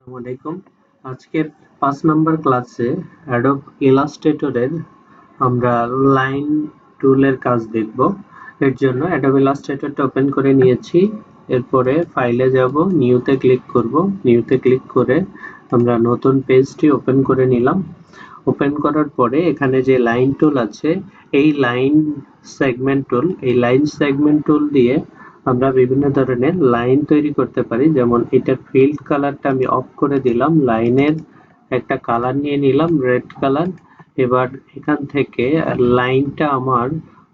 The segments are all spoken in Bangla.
আসসালামু আলাইকুম। আজকের 5 নম্বর ক্লাসে অ্যাডোব ইলাস্ট্রেটরের আমরা লাইন টুলের কাজ দেখব। এর জন্য অ্যাডোব ইলাস্ট্রেটরটা ওপেন করে নিয়েছি। এরপরে ফাইলে যাব, নিউতে ক্লিক করব। নিউতে ক্লিক করে আমরা নতুন পেজটি ওপেন করে নিলাম। ওপেন করার পরে এখানে যে লাইন টুল আছে, এই লাইন সেগমেন্ট টুল দিয়ে আমরা বিভিন্ন ধরনের লাইন তৈরি করতে পারি। যেমন এটা ফিল্ড কালারটা আমি অফ করে দিলাম, লাইনের একটা কালার নিয়ে নিলাম রেড কালার। এবার এখান থেকে লাইনটা আমার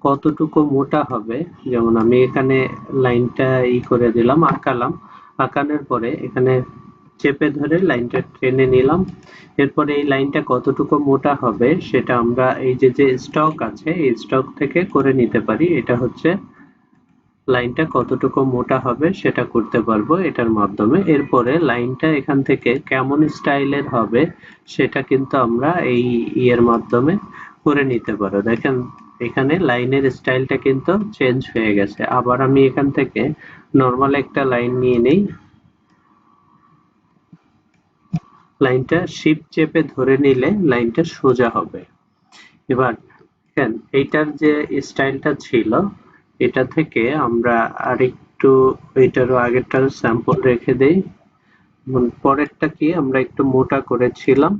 কতটুকু মোটা হবে, যেমন আমি এখানে লাইনটা করে দিলাম, আঁকানোর পরে এখানে চেপে ধরে লাইনটা টেনে নিলাম। এরপরে এই লাইনটা কতটুকু মোটা হবে সেটা আমরা এই যে স্টক আছে, এই স্টক থেকে করে নিতে পারি। এটা হচ্ছে লাইনটা কতটুকু মোটা হবে সেটা করতে পারবো এটার মাধ্যমে। এরপরে লাইনটা এখান থেকে কেমন স্টাইলের হবে সেটা কিন্তু আমরা এই এর মাধ্যমে করে নিতে পারো। দেখেন এখানে লাইনের স্টাইলটা কিন্তু চেঞ্জ হয়ে গেছে। আবার আমি এখান থেকে নরমাল একটা লাইন নিয়ে নেই, লাইনটা শিফট চেপে ধরে নিলে লাইনটা সোজা হবে। এবার দেখেন এইটার যে স্টাইলটা ছিল, এটা থেকে আমরা আরেকটু এটারও আগেরটার স্যাম্পল রেখে দেই। পরেরটা কি আমরা একটু মোটা করেছিলাম,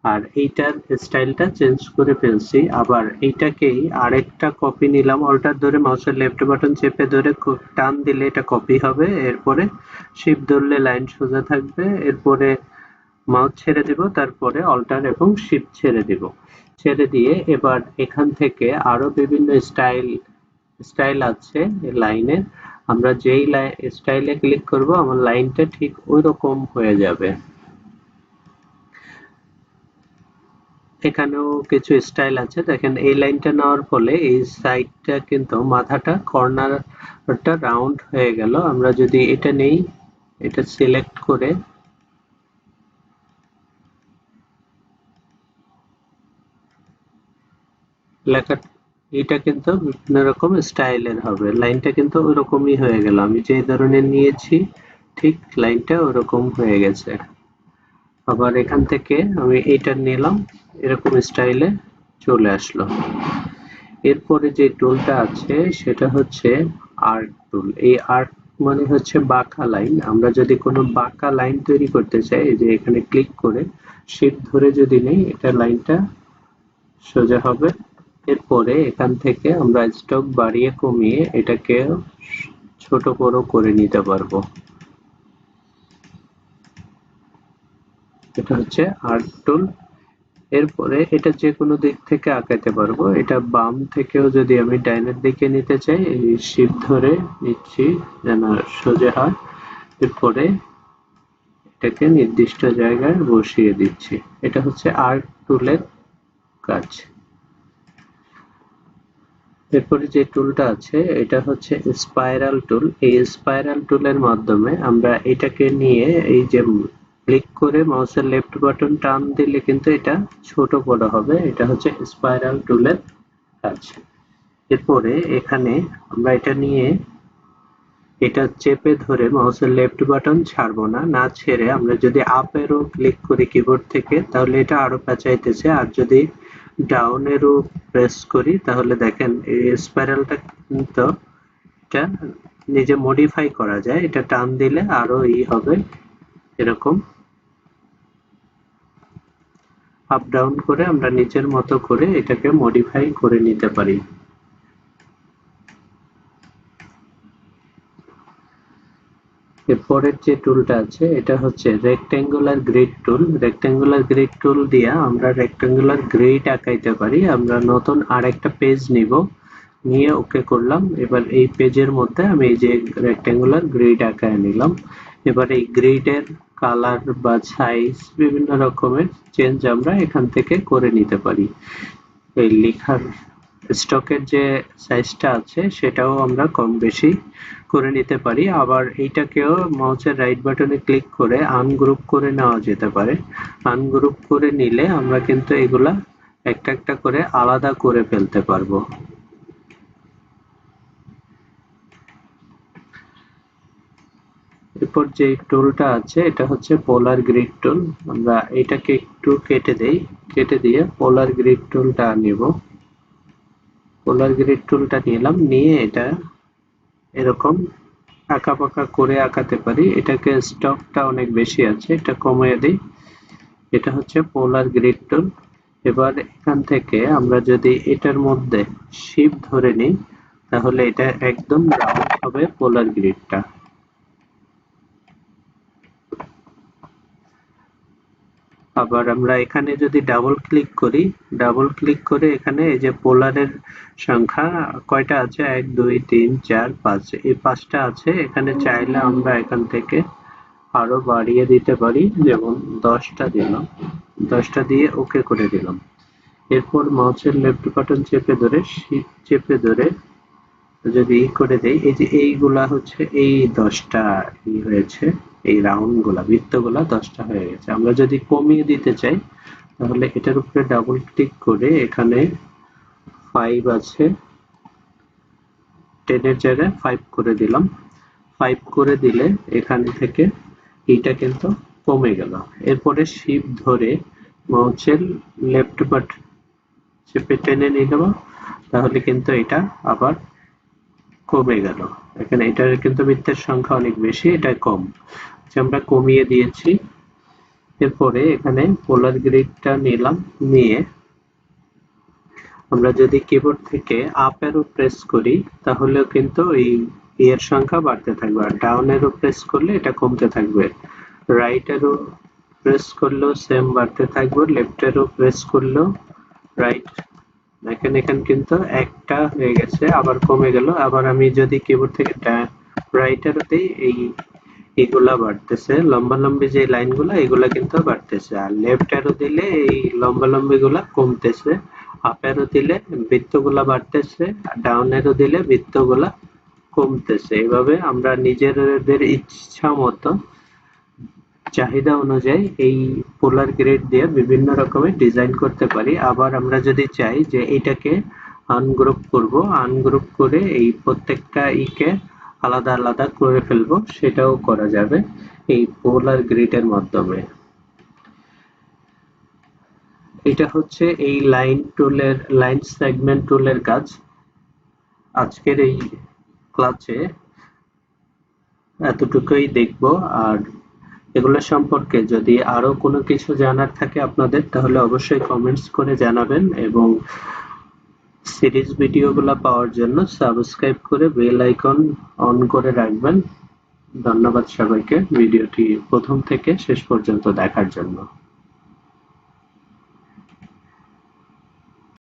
আর এইটার স্টাইলটা চেঞ্জ করে ফেলছি। আবার এইটাকেই আরেকটা কপি নিলাম, অল্টার ধরে মাউসের লেফট বাটন চেপে ধরে টান দিলে এটা কপি হবে। এরপরে শিফট ধরলে লাইন সোজা থাকবে। এরপরে মাউস ছেড়ে দিব, তারপরে অল্টার এবং শিফট ছেড়ে দিয়ে এবার এখান থেকে আরো বিভিন্ন স্টাইল আছে লাইনের। আমরা যেই স্টাইলে ক্লিক করব আমার লাইনটা ঠিক ওই রকম হয়ে যাবে। এখানেও কিছু স্টাইল আছে, দেখেন এই লাইনটা নেওয়ার ফলে এই সাইডটা কিন্তু মাথাটা কর্নারটা রাউন্ড হয়ে গেল। আমরা যদি এটা নেই, এটা সিলেক্ট করে লেখা, এটা কিন্তু বিভিন্ন রকম স্টাইলের হবে। লাইনটা কিন্তু ওরকমই হয়ে গেল, আমি যে ধরনের নিয়েছি ঠিক লাইনটা ওরকম হয়ে গেছে। আবার এখান থেকে আমি এটা নিলাম, এরকম স্টাইলে চলে আসলো। এরপরে যে টুলটা আছে সেটা হচ্ছে আর্ক টুল। এই আর্ক মানে হচ্ছে বাঁকা লাইন। আমরা যদি কোনো বাঁকা লাইন তৈরি করতে চাই, এই যে এখানে ক্লিক করে শিফট ধরে যদি নেই, এটা লাইনটা সোজা হবে। এরপরে এখান থেকে আমরা স্টক বাড়িয়ে কমিয়ে এটাকে ছোট বড় করে নিতে পারবো। এটা হচ্ছে আর্ক টুল। এরপরে এটা যে কোনো দিক থেকে আঁকাতে পারবো। এটা বাম থেকেও যদি আমি ডাইনের দিকে নিতে চাই, এই শিফট ধরে নিচ্ছি যেন সোজা হয়। এরপরে এটাকে নির্দিষ্ট জায়গায় বসিয়ে দিচ্ছি। এটা হচ্ছে আর্ক টুলের কাজ। এরপরে যে টুলটা আছে এটা হচ্ছে স্পাইরাল টুল। এই স্পাইরাল টুলের মাধ্যমে আমরা এটাকে নিয়ে এই যে ক্লিক করে মাউসের লেফট বাটন টান দিলে কিন্তু এটা ছোট বড় হবে। এটা হচ্ছে স্পাইরাল টুলের কাজ। এরপরে এখানে আমরা এটা নিয়ে এটা চেপে ধরে মাউসের লেফট বাটন ছাড়বো না, না ছেড়ে আমরা যদি আপ এরো ক্লিক করি কিবোর্ড থেকে তাহলে এটা আরো পেঁচাইতেছে। আর যদি ডাউন এরো প্রেস করি তাহলে দেখেন এই স্পাইরালটা কিন্তু এটা নিজে মডিফাই করা যায়। এটা টান দিলে আরো হবে এরকম। আপ ডাউন করে আমরা নিচের মতো করে এটাকে মডিফাই করে নিতে পারি। এরপরের যে টুলটা আছে এটা হচ্ছে রেক্ট্যাঙ্গুলার গ্রিড টুল। রেক্ট্যাঙ্গুলার গ্রিড টুল দিয়ে আমরা রেক্ট্যাঙ্গুলার গ্রিড আঁকাইতে পারি। আমরা নতুন আরেকটা পেজ নিব, নিয়ে ওকে করলাম। এবার এই পেজের মধ্যে আমি এই যে রেক্ট্যাঙ্গুলার গ্রিড আঁকায় নিলাম। এবার এই গ্রিডের কালার বা সাইজ বিভিন্ন রকমের চেঞ্জ আমরা এখান থেকে করে নিতে পারি। এই লেখার স্টকের যে সাইজটা আছে সেটাও আমরা কম বেশি করে নিতে পারি। আবার এইটাকেও মাউসের রাইট বাটনে ক্লিক করে আনগ্রুপ করে নেওয়া যেতে পারে। আনগ্রুপ করে নিলে আমরা কিন্তু এগুলা একটা একটা করে আলাদা করে ফেলতে পারবো। এরপর যে টুলটা আছে এটা হচ্ছে পোলার গ্রিড টুল। আমরা এটাকে একটু কেটে দেই, কেটে দিয়ে পোলার গ্রিড টুলটা নেব। পোলার গ্রিড টুলটা নিলাম, নিয়ে এটা এরকম আঁকা পাকা করে আঁকাতে পারি। এটাকে স্টকটা অনেক বেশি আছে, এটা কমিয়ে দিই। এটা হচ্ছে পোলার গ্রিড টুল। এবার এখান থেকে আমরা যদি এটার মধ্যে শিফট ধরে নিই তাহলে এটা একদম রাউন্ড হবে পোলার গ্রিডটা। আবার আমরা এখানে যদি ডাবল ক্লিক করি, ডাবল ক্লিক করে এখানে এই যে পোলারের সংখ্যা কয়টা আছে, 1 2 3 4 5, এই 5টা আছে। এখানে চাইলে আমরা এখান থেকে আরো বাড়িয়ে দিতে পারি, যেমন 10টা দিলাম, 10টা দিয়ে ওকে করে দিলাম। এরপর মাউসের লেফট বাটন চেপে ধরে শিফট চেপে ধরে যদি করে দেই, এই যে এইগুলা হচ্ছে এই 10টা হয়েছে, এই রাউন্ড গুলা বৃত্তগুলা 10টা হয়ে গেছে। আমরা যদি কমিয়ে দিতে চাই তাহলে এটার উপরে ডাবল ক্লিক করে এখানে 5 আছে, 10 এর জায়গায় 5 করে দিলাম। 5 করে দিলে এখান থেকে এইটা কিন্তু কমে গেল। এরপরে শিফট ধরে মাউসের লেফট বাটন চেপে টেনে নিয়ে নেব, তাহলে কিন্তু এটা আবার কমে গেল। এখানে এটার কিন্তু বৃত্তের সংখ্যা অনেক বেশি, এটা কম, আমরা কমিয়ে দিয়েছি। এরপরে এখানে পোলার গ্রিডটা নিলাম, নিয়ে আমরা যদি কিবোর্ড থেকে আপ অ্যারো প্রেস করি তাহলেও কিন্তু এই এর সংখ্যা বাড়তে থাকবে, আর ডাউন অ্যারো প্রেস করলে এটা কমতে থাকবে। রাইট অ্যারো প্রেস করলেও সেম বাড়তে থাকবে, লেফট অ্যারো প্রেস করলেও রাইট। এখানে কিন্তু একটা হয়ে গেছে, আবার কমে গেল। আবার আমি যদি কিবোর্ড থেকে রাইট অ্যারো দিই, এইগুলা বাড়তেছে, লম্বালম্বি যে লাইনগুলা এগুলা কিন্তু বাড়তেছে। আর লেফট অ্যারো দিলে এই লম্বালম্বি গুলা কমতেছে। আপ অ্যারো দিলে বৃত্তগুলা বাড়তেছে, আর ডাউন অ্যারো দিলে বৃত্তগুলা কমতেছে। এইভাবে আমরা নিজেদের ইচ্ছা মতো চাহিদা অনুযায়ী এই পোলার গ্রিড দিয়ে বিভিন্ন রকমের ডিজাইন করতে পারি। আবার আমরা যদি চাই যে এটাকে আনগ্রুপ করব, আনগ্রুপ করে এই প্রত্যেকটা ইকে আলাদা আলাদা করে ফেলবো, সেটাও করা যাবে এই পোলার গ্রিডের মাধ্যমে। এটা হচ্ছে এই লাইন সেগমেন্ট টুলের কাজ। আজকের এই ক্লাসে এতটুকুই দেখবো। আর এগুলো সম্পর্কে যদি আরো কোনো কিছু জানার থাকে আপনাদের, তাহলে অবশ্যই কমেন্টস করে জানাবেন, এবং সিরিজ ভিডিওগুলো পাওয়ার জন্য সাবস্ক্রাইব করে বেল আইকন অন করে রাখবেন। ধন্যবাদ সবাইকে ভিডিওটি প্রথম থেকে শেষ পর্যন্ত দেখার জন্য।